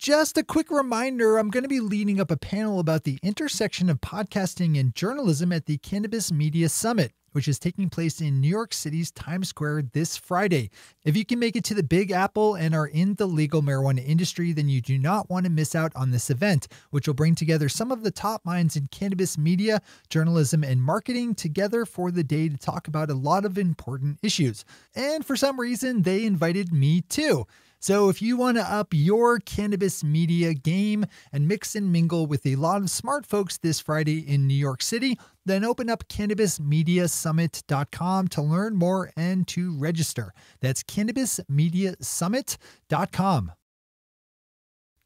Just a quick reminder, I'm going to be leading up a panel about the intersection of podcasting and journalism at the Cannabis Media Summit, which is taking place in New York City's Times Square this Friday. If you can make it to the Big Apple and are in the legal marijuana industry, then you do not want to miss out on this event, which will bring together some of the top minds in cannabis media, journalism, and marketing together for the day to talk about a lot of important issues. And for some reason, they invited me too. So if you want to up your cannabis media game and mix and mingle with a lot of smart folks this Friday in New York City, then open up cannabismediasummit.com to learn more and to register. That's cannabismediasummit.com.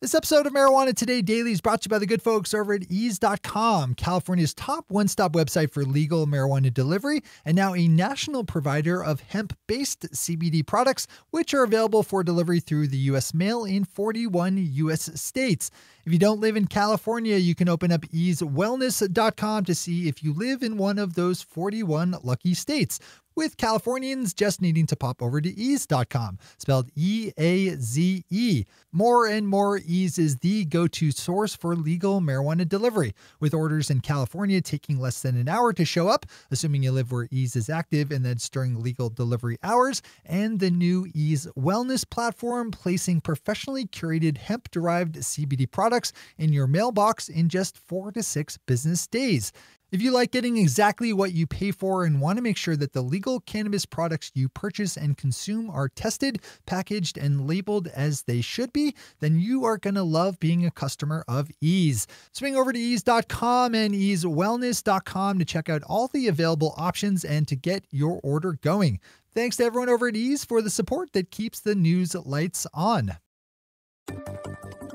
This episode of Marijuana Today Daily is brought to you by the good folks over at ease.com, California's top one-stop website for legal marijuana delivery, and now a national provider of hemp-based CBD products, which are available for delivery through the U.S. mail in 41 U.S. states. If you don't live in California, you can open up easewellness.com to see if you live in one of those 41 lucky states, with Californians just needing to pop over to ease.com, spelled E-A-Z-E. More and More Ease is the go-to source for legal marijuana delivery, with orders in California taking less than an hour to show up, assuming you live where Ease is active and that's during legal delivery hours, and the new Ease Wellness platform placing professionally curated hemp-derived CBD products in your mailbox in just 4 to 6 business days. If you like getting exactly what you pay for and want to make sure that the legal cannabis products you purchase and consume are tested, packaged, and labeled as they should be, then you are going to love being a customer of Ease. Swing over to ease.com and easewellness.com to check out all the available options and to get your order going. Thanks to everyone over at Ease for the support that keeps the news lights on.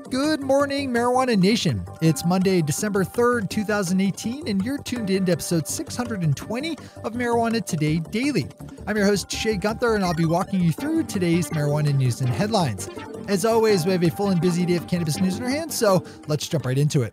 Good morning, Marijuana Nation. It's Monday, December 3rd, 2018, and you're tuned in to episode 620 of Marijuana Today Daily. I'm your host, Shay Gunther, and I'll be walking you through today's marijuana news and headlines. As always, we have a full and busy day of cannabis news in our hands, so let's jump right into it.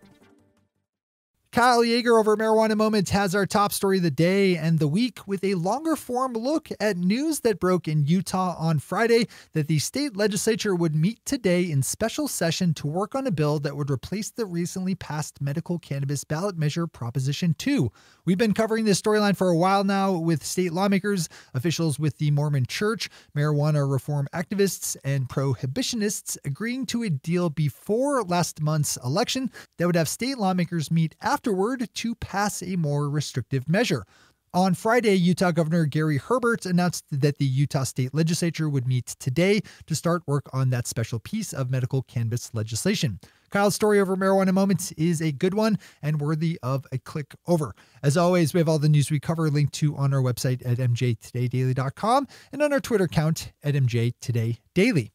Kyle Yeager over at Marijuana Moments has our top story of the day and the week with a longer form look at news that broke in Utah on Friday that the state legislature would meet today in special session to work on a bill that would replace the recently passed medical cannabis ballot measure Proposition 2. We've been covering this storyline for a while now with state lawmakers, officials with the Mormon Church, marijuana reform activists, and prohibitionists agreeing to a deal before last month's election that would have state lawmakers meet afterward to pass a more restrictive measure. On Friday, Utah Governor Gary Herbert announced that the Utah State Legislature would meet today to start work on that special piece of medical cannabis legislation. Kyle's story over Marijuana Moments is a good one and worthy of a click over. As always, we have all the news we cover linked to on our website at mjtodaydaily.com and on our Twitter account at mjtodaydaily.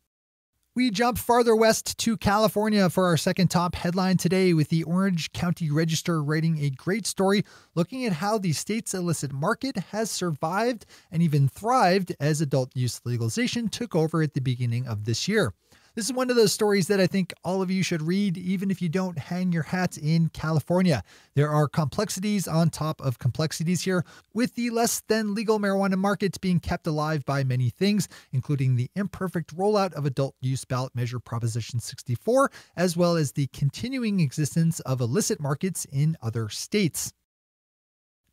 We jump farther west to California for our second top headline today, with the Orange County Register writing a great story looking at how the state's illicit market has survived and even thrived as adult use legalization took over at the beginning of this year. This is one of those stories that I think all of you should read, even if you don't hang your hat in California. There are complexities on top of complexities here, with the less than legal marijuana markets being kept alive by many things, including the imperfect rollout of adult use ballot measure Proposition 64, as well as the continuing existence of illicit markets in other states.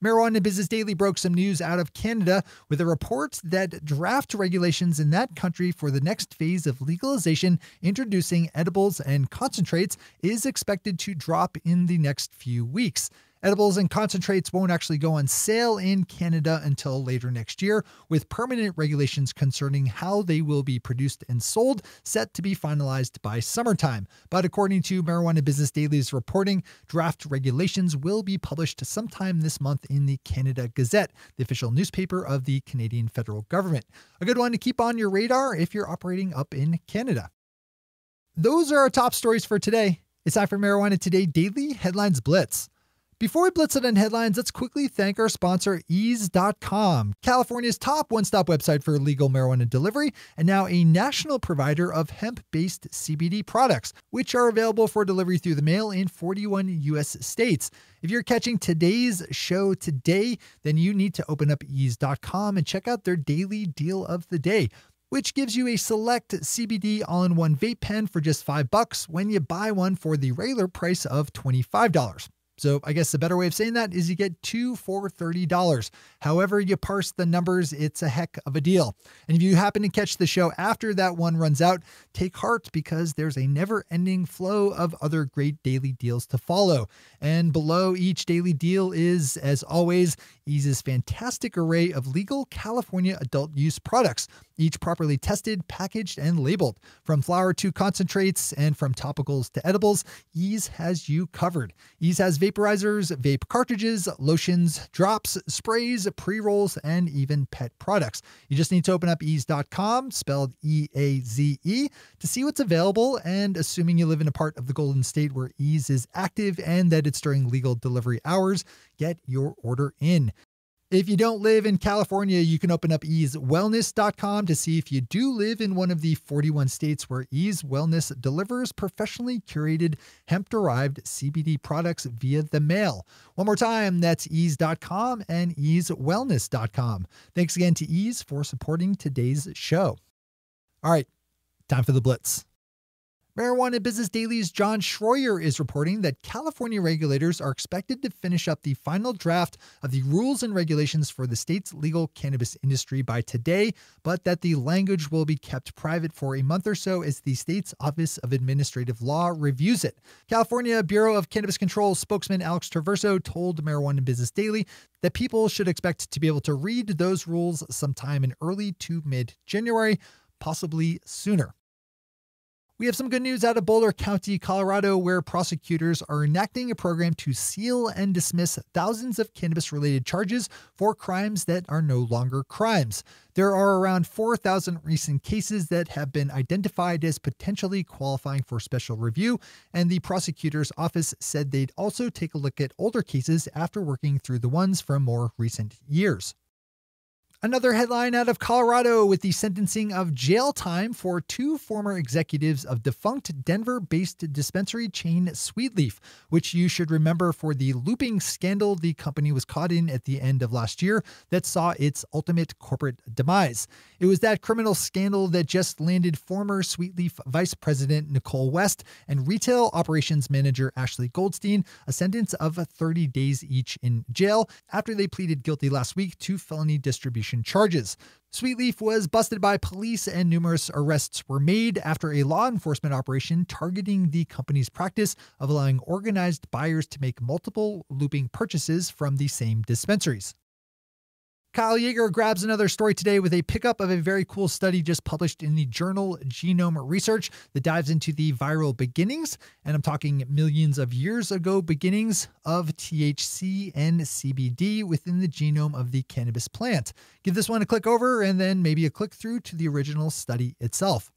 Marijuana Business Daily broke some news out of Canada with a report that draft regulations in that country for the next phase of legalization introducing edibles and concentrates is expected to drop in the next few weeks. Edibles and concentrates won't actually go on sale in Canada until later next year, with permanent regulations concerning how they will be produced and sold set to be finalized by summertime. But according to Marijuana Business Daily's reporting, draft regulations will be published sometime this month in the Canada Gazette, the official newspaper of the Canadian federal government. A good one to keep on your radar if you're operating up in Canada. Those are our top stories for today. It's time for Marijuana Today Daily Headlines Blitz. Before we blitz it on headlines, let's quickly thank our sponsor, Ease.com, California's top one-stop website for legal marijuana delivery, and now a national provider of hemp-based CBD products, which are available for delivery through the mail in 41 U.S. states. If you're catching today's show today, then you need to open up Ease.com and check out their daily deal of the day. which gives you a select CBD all-in-one vape pen for just $5 when you buy one for the regular price of $25. So I guess the better way of saying that is you get two for $30. However you parse the numbers, it's a heck of a deal. And if you happen to catch the show after that one runs out, take heart because there's a never-ending flow of other great daily deals to follow. And below each daily deal is, as always, Ease's fantastic array of legal California adult use products, each properly tested, packaged, and labeled. From flower to concentrates and from topicals to edibles, Ease has you covered. Ease has vaporizers, vape cartridges, lotions, drops, sprays, pre-rolls, and even pet products. You just need to open up ease.com, spelled E-A-Z-E, to see what's available, and assuming you live in a part of the Golden State where Ease is active and that it's during legal delivery hours, get your order in. If you don't live in California, you can open up easewellness.com to see if you do live in one of the 41 states where Ease Wellness delivers professionally curated hemp-derived CBD products via the mail. One more time, that's ease.com and easewellness.com. Thanks again to Ease for supporting today's show. All right, time for the Blitz. Marijuana Business Daily's John Schroyer is reporting that California regulators are expected to finish up the final draft of the rules and regulations for the state's legal cannabis industry by today, but that the language will be kept private for a month or so as the state's Office of Administrative Law reviews it. California Bureau of Cannabis Control spokesman Alex Traverso told Marijuana Business Daily that people should expect to be able to read those rules sometime in early to mid-January, possibly sooner. We have some good news out of Boulder County, Colorado, where prosecutors are enacting a program to seal and dismiss thousands of cannabis-related charges for crimes that are no longer crimes. There are around 4,000 recent cases that have been identified as potentially qualifying for special review, and the prosecutor's office said they'd also take a look at older cases after working through the ones from more recent years. Another headline out of Colorado with the sentencing of jail time for two former executives of defunct Denver-based dispensary chain Sweetleaf, which you should remember for the looping scandal the company was caught in at the end of last year that saw its ultimate corporate demise. It was that criminal scandal that just landed former Sweetleaf Vice President Nicole West and retail operations manager Ashley Goldstein a sentence of 30 days each in jail after they pleaded guilty last week to felony distribution charges. Sweetleaf was busted by police and numerous arrests were made after a law enforcement operation targeting the company's practice of allowing organized buyers to make multiple looping purchases from the same dispensaries. Kyle Yeager grabs another story today with a pickup of a very cool study just published in the journal Genome Research that dives into the viral beginnings, and I'm talking millions of years ago beginnings, of THC and CBD within the genome of the cannabis plant. Give this one a click over and then maybe a click through to the original study itself.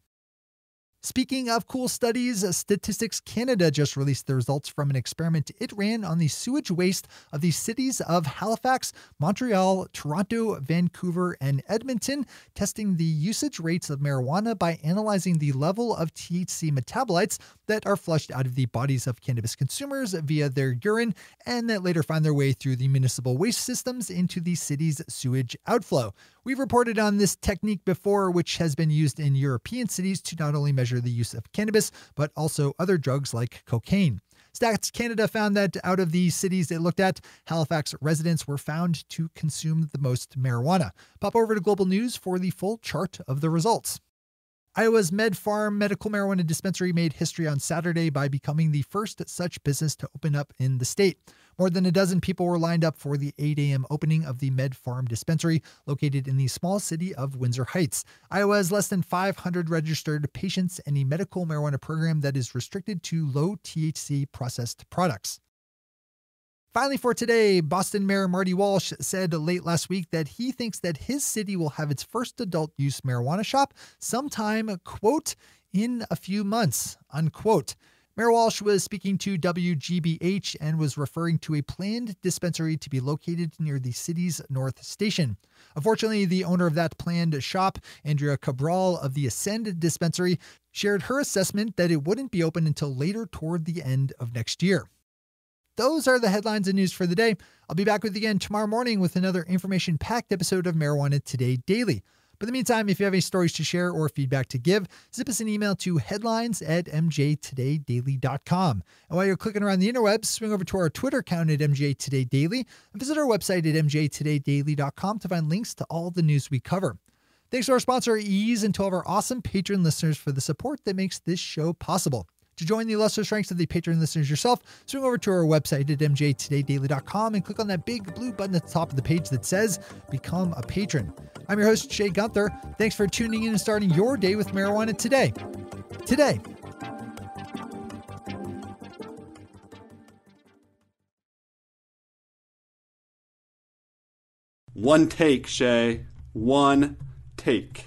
Speaking of cool studies, Statistics Canada just released the results from an experiment it ran on the sewage waste of the cities of Halifax, Montreal, Toronto, Vancouver, and Edmonton, testing the usage rates of marijuana by analyzing the level of THC metabolites that are flushed out of the bodies of cannabis consumers via their urine and that later find their way through the municipal waste systems into the city's sewage outflow. We've reported on this technique before, which has been used in European cities to not only measure the use of cannabis, but also other drugs like cocaine. Stats Canada found that out of the cities it looked at, Halifax residents were found to consume the most marijuana. Pop over to Global News for the full chart of the results. Iowa's MedPharm medical marijuana dispensary made history on Saturday by becoming the first such business to open up in the state. More than a dozen people were lined up for the 8 a.m. opening of the MedPharm dispensary located in the small city of Windsor Heights. Iowa has less than 500 registered patients and a medical marijuana program that is restricted to low THC processed products. Finally for today, Boston Mayor Marty Walsh said late last week that he thinks that his city will have its first adult use marijuana shop sometime, quote, in a few months, unquote. Mayor Walsh was speaking to WGBH and was referring to a planned dispensary to be located near the city's North Station. Unfortunately, the owner of that planned shop, Andrea Cabral of the Ascend dispensary, shared her assessment that it wouldn't be open until later toward the end of next year. Those are the headlines and news for the day. I'll be back with you again tomorrow morning with another information-packed episode of Marijuana Today Daily. But in the meantime, if you have any stories to share or feedback to give, zip us an email to headlines@mjtodaydaily.com. And while you're clicking around the interwebs, swing over to our Twitter account at MJTodayDaily and visit our website at mjtodaydaily.com to find links to all the news we cover. Thanks to our sponsor, Ease, and to all of our awesome patron listeners for the support that makes this show possible. To join the illustrious ranks of the patron listeners yourself, swing over to our website at mjtodaydaily.com and click on that big blue button at the top of the page that says Become a Patron. I'm your host, Shay Gunther. Thanks for tuning in and starting your day with marijuana today. One take, Shay. One take.